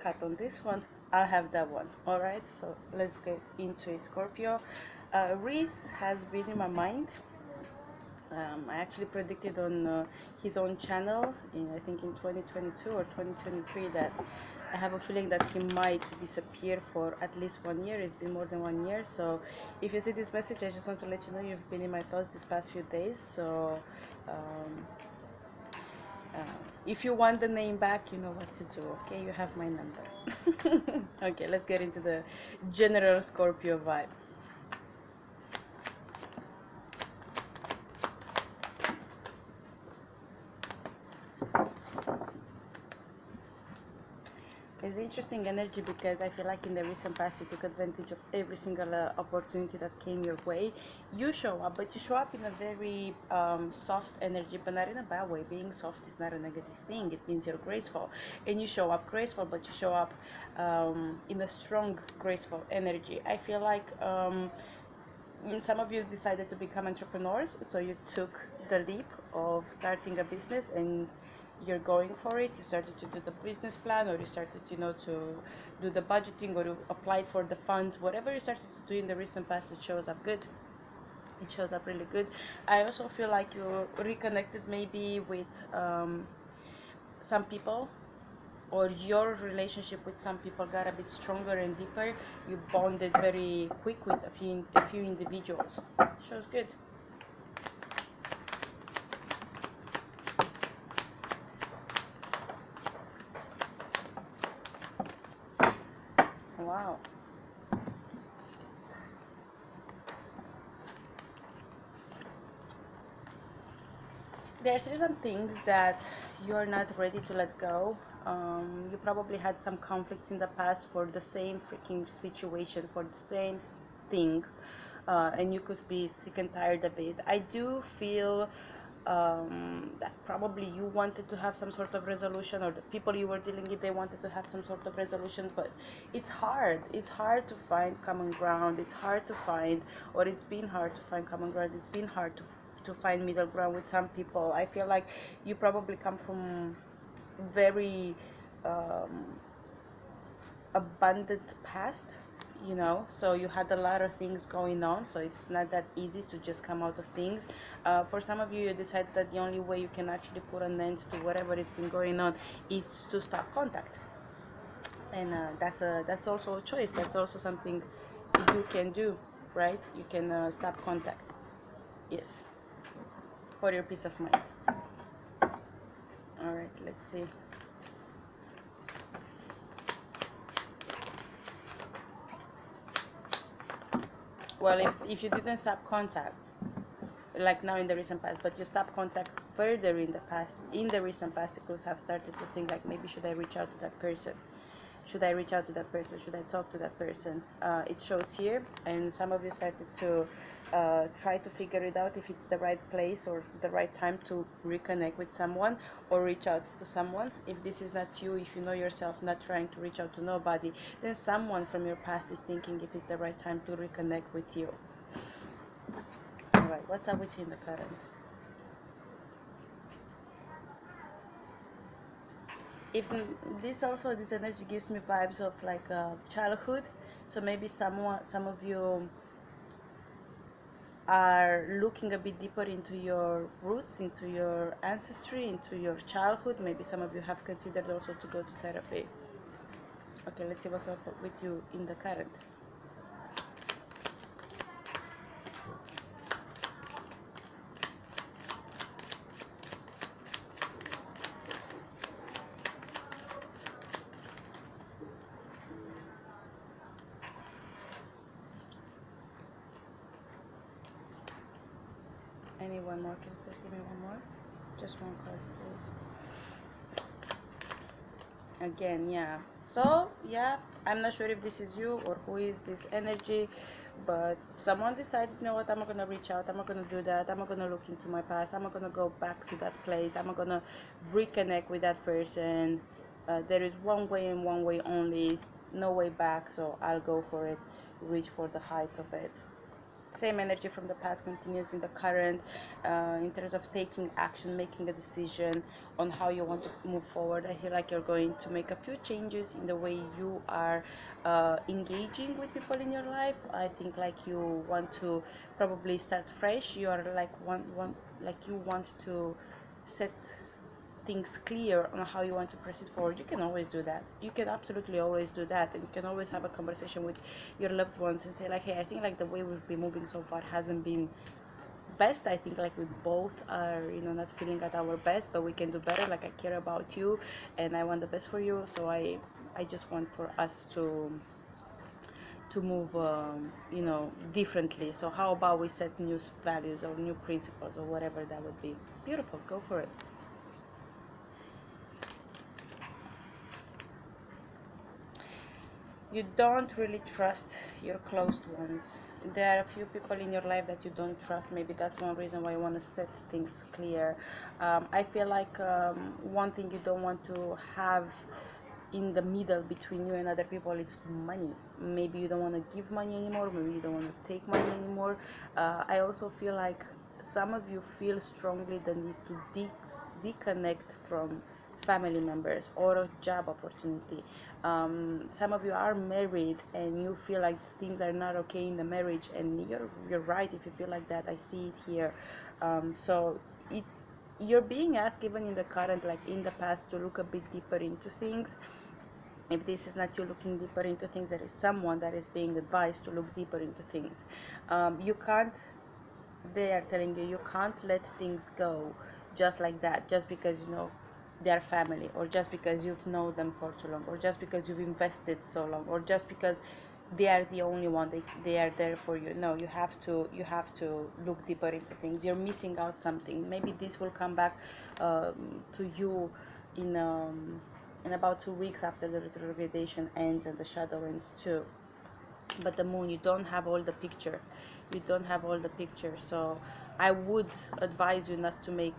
cut on this one, I'll have that one. All right, so let's get into it. Scorpio, Reese has been in my mind. I actually predicted on his own channel in, I think, in 2022 or 2023, that I have a feeling that he might disappear for at least 1 year. It's been more than 1 year. So if you see this message, I just want to let you know you've been in my thoughts these past few days. So um, if you want the name back, you know what to do. Okay, you have my number. Okay, let's get into the general Scorpio vibe. It's interesting energy because I feel like in the recent past you took advantage of every single opportunity that came your way. You show up, but you show up in a very soft energy, but not in a bad way. Being soft is not a negative thing. It means you're graceful, and you show up graceful, but you show up in a strong, graceful energy. I feel like some of you decided to become entrepreneurs, so you took the leap of starting a business and you're going for it. You started to do the business plan, or you started, to do the budgeting, or you applied for the funds. Whatever you started to do in the recent past, it shows up good. It shows up really good. I also feel like you reconnected maybe with some people, or your relationship with some people got a bit stronger and deeper. You bonded very quick with a few individuals. Shows good. Wow. There's some things that you're not ready to let go. You probably had some conflicts in the past for the same freaking situation, for the same thing, and you could be sick and tired of it. I do feel that probably you wanted to have some sort of resolution, or the people you were dealing with, they wanted to have some sort of resolution, but it's hard. It's hard to find common ground. It's hard to find, or it's been hard to find common ground. It's been hard to find middle ground with some people. I feel like you probably come from very um, abundant past, so you had a lot of things going on, so it's not that easy to just come out of things. For some of you, you decided that the only way you can actually put an end to whatever has been going on is to stop contact, and that's also a choice. That's also something you can do, right? You can stop contact. Yes, for your peace of mind. All right, let's see. Well, if you didn't stop contact, like now in the recent past, but you stop contact further in the past, in the recent past, you could have started to think like, maybe should I reach out to that person? Should I reach out to that person? Should I talk to that person? It shows here, and some of you started to try to figure it out if it's the right place or the right time to reconnect with someone or reach out to someone. If this is not you, if you know yourself not trying to reach out to nobody, then someone from your past is thinking if it's the right time to reconnect with you. Alright, what's up with you in the current? If this energy gives me vibes of like childhood, so maybe some of you are looking a bit deeper into your roots, into your ancestry, into your childhood. Maybe some of you have considered also to go to therapy. Okay, let's see what's up with you in the current. One more? Can you please give me one more? Just one card, please. Again, yeah. So, yeah, I'm not sure if this is you or who is this energy, but someone decided, you know what, I'm not going to reach out, I'm not going to do that, I'm not going to look into my past, I'm not going to go back to that place, I'm not going to reconnect with that person. There is one way and one way only, no way back, so I'll go for it, reach for the heights of it. Same energy from the past continues in the current, in terms of taking action, making a decision on how you want to move forward. I feel like you're going to make a few changes in the way you are engaging with people in your life. I think like you want to probably start fresh. You are like like you want to set things clear on how you want to proceed forward. You can always do that. You can absolutely always do that, and you can always have a conversation with your loved ones and say like, hey, I think like the way we've been moving so far hasn't been best. I think like we both are, not feeling at our best, but we can do better. Like I care about you and I want the best for you, so I just want for us to move differently. So how about we set new values or new principles or whatever that would be. Beautiful, go for it. You don't really trust your close ones. There are a few people in your life that you don't trust. Maybe that's one reason why you want to set things clear. I feel like one thing you don't want to have in the middle between you and other people is money. Maybe you don't want to give money anymore, maybe you don't want to take money anymore. I also feel like some of you feel strongly the need to disconnect from family members or a job opportunity. Some of you are married and you feel like things are not okay in the marriage, and you're right if you feel like that. I see it here. So it's you're being asked, even in the current, like in the past, to look a bit deeper into things. If this is not you looking deeper into things, there is someone that is being advised to look deeper into things. You can't They are telling you can't let things go just like that, just because they're family, or just because you've known them for too long, or just because you've invested so long, or just because they are the only one, they are there for you. No, you have to look deeper into things. You're missing out something. Maybe this will come back to you in in about 2 weeks after the retrogradation ends and the shadow ends too. But the moon, you don't have all the picture. So I would advise you not to make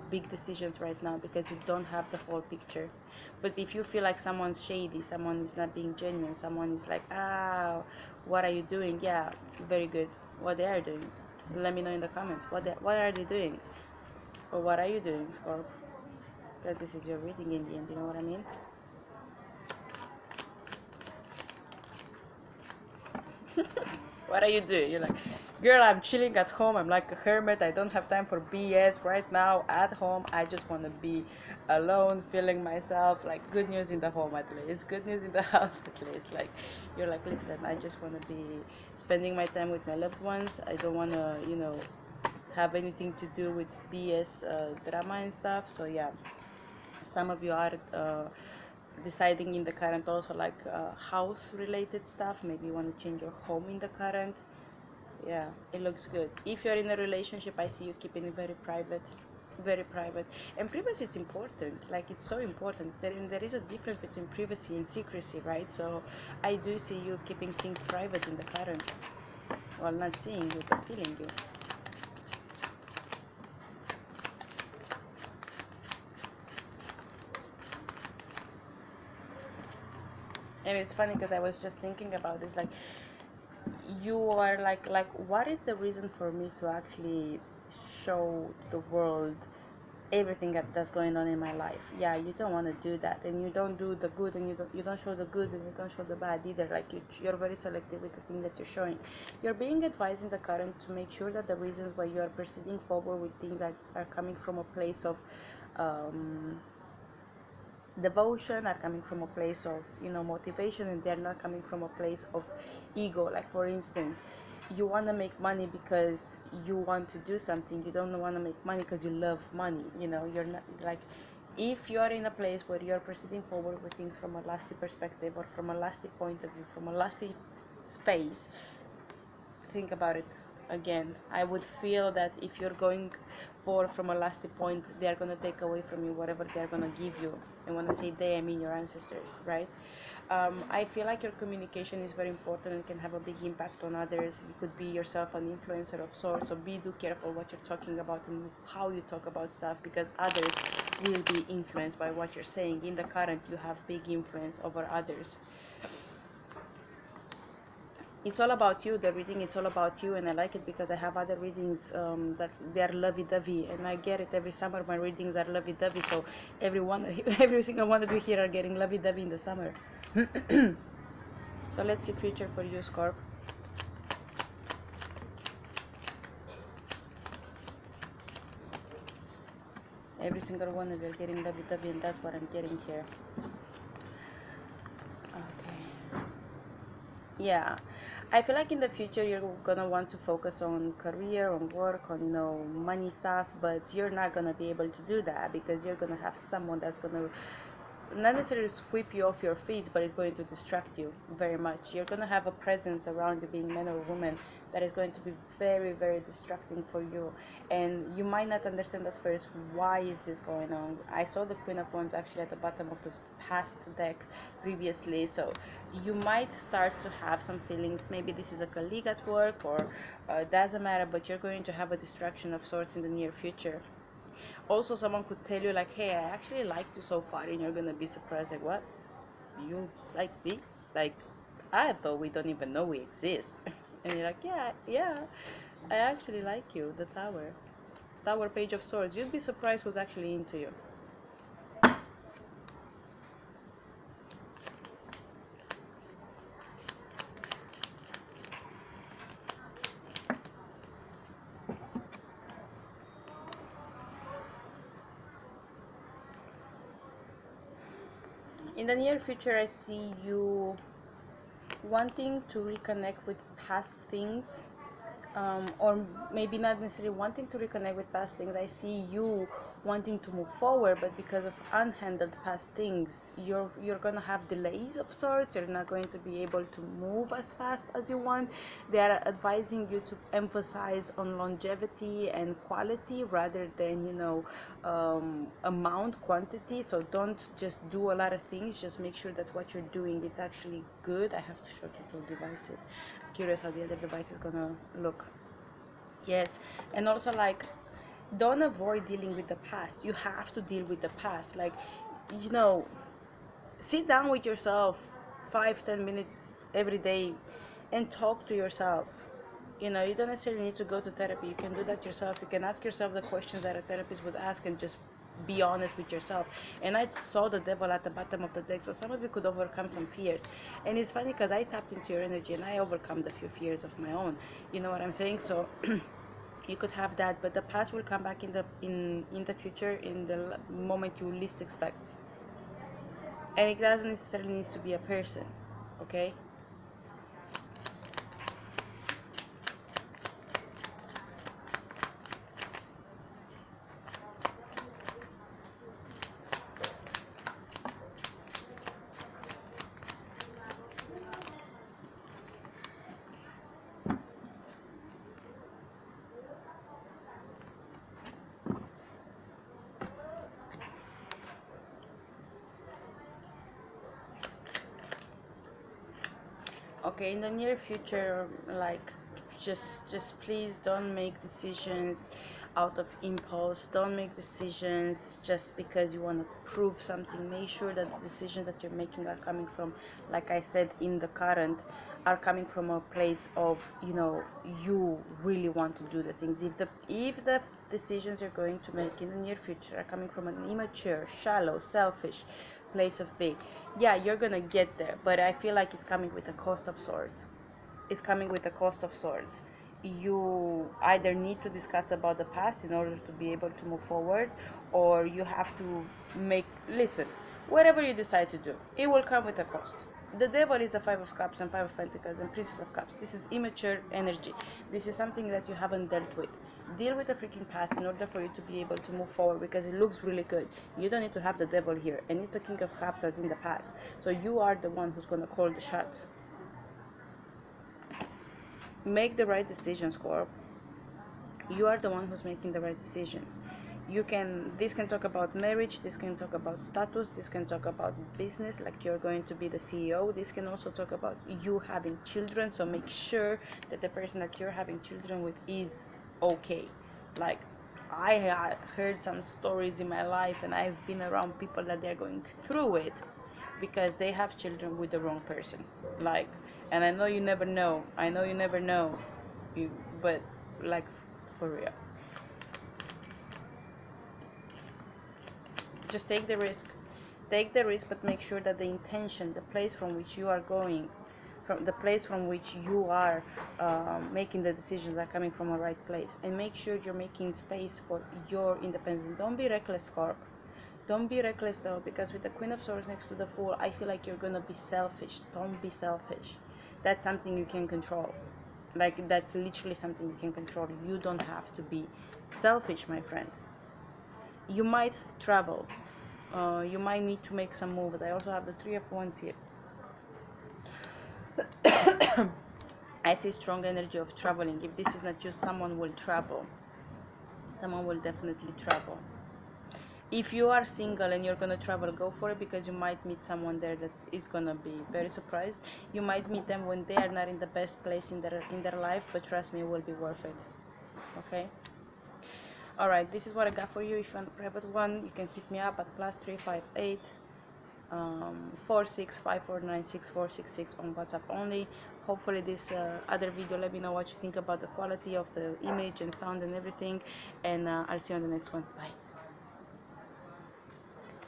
big decisions right now, because you don't have the whole picture. But if you feel like someone's shady, someone is not being genuine, someone is like, what are you doing? Yeah, very good. What they are doing, let me know in the comments. What are they doing, or what are you doing, Scorp? Because this is your reading in the end, you know what I mean. What are you doing? You're like, girl, I'm chilling at home. I'm like a hermit. I don't have time for BS right now at home. I just want to be alone, feeling myself. Like, good news in the home at least. Good news in the house at least. Like, you're like, listen, I just want to be spending my time with my loved ones. I don't want to, have anything to do with BS drama and stuff. So, yeah, some of you are deciding in the current also, like house related stuff. Maybe you want to change your home in the current. Yeah, it looks good. If you're in a relationship, I see you keeping it very private, very private. And privacy, it's important. Like, it's so important. There is a difference between privacy and secrecy, right? So I do see you keeping things private in the current. Well, not seeing you, but feeling you. And it's funny because I was just thinking about this, like, you are like what is the reason for me to actually show the world everything that's going on in my life? Yeah, you don't want to do that, and you don't do the good, and you don't show the good, and you don't show the bad either. Like, you're very selective with the thing that you're showing. You're being advised in the current to make sure that the reasons why you are proceeding forward with things are coming from a place of um, devotion, are coming from a place of motivation, and they're not coming from a place of ego. Like, for instance, you want to make money because you want to do something. You don't want to make money because you love money. You're not like, if you are in a place where you're proceeding forward with things from a lasting perspective, or from a lasting point of view, from a lasting space, think about it again. I would feel that if you're going for from a lasting point, they are going to take away from you whatever they are going to give you. And when I say they, I mean your ancestors, right? I feel like your communication is very important and can have a big impact on others. You could be yourself an influencer of sorts, so do careful what you're talking about and how you talk about stuff, because others will be influenced by what you're saying. In the current, you have big influence over others. it's all about you. The reading, it's all about you, and I like it because I have other readings that they are lovey-dovey, and I get it every summer. My readings are lovey-dovey, so everyone, every single one of you here are getting lovey-dovey in the summer. So let's see future for you, Scorp. Every single one of you are getting lovey-dovey, and that's what I'm getting here. Okay. Yeah, I feel like in the future you're gonna want to focus on career, on work, on money stuff, but you're not gonna be able to do that because you're gonna have someone that's gonna not necessarily sweep you off your feet, but it's going to distract you very much. You're going to have a presence around you, being man or woman, that is going to be very, very distracting for you. And you might not understand at first why is this going on. I saw the Queen of Wands actually at the bottom of the past deck previously, so you might start to have some feelings. Maybe this is a colleague at work, or doesn't matter, but you're going to have a distraction of sorts in the near future. Also, someone could tell you like, hey, I actually liked you so far, and you're gonna be surprised, like, what, you like me? Like, I thought we don't even know we exist. And you're like, yeah, I actually like you. The Tower, Page of Swords. You'd be surprised who's actually into you. In the near future, I see you wanting to reconnect with past things, or maybe not necessarily wanting to reconnect with past things. I see you wanting to move forward, but because of unhandled past things, you're gonna have delays of sorts. You're not going to be able to move as fast as you want. They are advising you to emphasize on longevity and quality rather than amount, quantity. So don't just do a lot of things. Just make sure that what you're doing is actually good. I have to show you two devices. Curious how the other device is gonna look. Yes, and also like, don't avoid dealing with the past. You have to deal with the past. Like, you know, sit down with yourself 5-10 minutes every day and talk to yourself. You don't necessarily need to go to therapy. You can do that yourself. You can ask yourself the questions that a therapist would ask and just be honest with yourself. And I saw the devil at the bottom of the deck, so some of you could overcome some fears. And it's funny because I tapped into your energy and I overcome the few fears of my own. You know what I'm saying? So you could have that, but the past will come back in the future, in the moment you least expect. And it doesn't necessarily need to be a person, okay? Okay, in the near future, like, just please don't make decisions out of impulse. Don't make decisions just because you want to prove something. Make sure that the decisions that you're making are coming from, like I said, in the current, are coming from a place of, you really want to do the things. If the decisions you're going to make in the near future are coming from an immature, shallow, selfish place of being, yeah, you're gonna get there, but I feel like it's coming with a cost of sorts. It's coming with a cost of sorts. You either need to discuss about the past in order to be able to move forward, or you have to listen, whatever you decide to do, it will come with a cost. The devil is the Five of Cups and Five of Pentacles and Princess of Cups. This is immature energy. This is something that you haven't dealt with. Deal with the freaking past in order for you to be able to move forward, because it looks really good. You don't need to have the devil here, and it's the King of Cups as in the past. So you are the one who's going to call the shots. Make the right decision, Scorp. You are the one who's making the right decision. This can talk about marriage, this can talk about status, this can talk about business, like you're going to be the CEO. This can also talk about you having children, so make sure that the person that you're having children with is okay. Like, I heard some stories in my life, and I've been around people that they're going through it because they have children with the wrong person. Like, And I know you never know. I know you never know. You, but like for real. Just take the risk. Take the risk, but make sure that the intention, the place from which you are going, from the place from which you are making the decisions are coming from a right place. And make sure you're making space for your independence. Don't be reckless, Scorp. Don't be reckless though, because with the Queen of Swords next to the Fool, I feel like you're gonna be selfish. Don't be selfish. That's something you can control. Like, that's literally something you can control. You don't have to be selfish, my friend. You might travel. You might need to make some moves. I also have the Three of Wands here. I see strong energy of traveling. If this is not you, someone will travel. Someone will definitely travel. If you are single and you're gonna travel, go for it, because you might meet someone there that is gonna be very surprised. You might meet them when they are not in the best place in their life, but trust me, it will be worth it. Okay. All right. This is what I got for you. If you want a private one, you can hit me up at +358 465496 on WhatsApp only. Hopefully this other video, let me know what you think about the quality of the image and sound and everything, and I'll see you on the next one. Bye.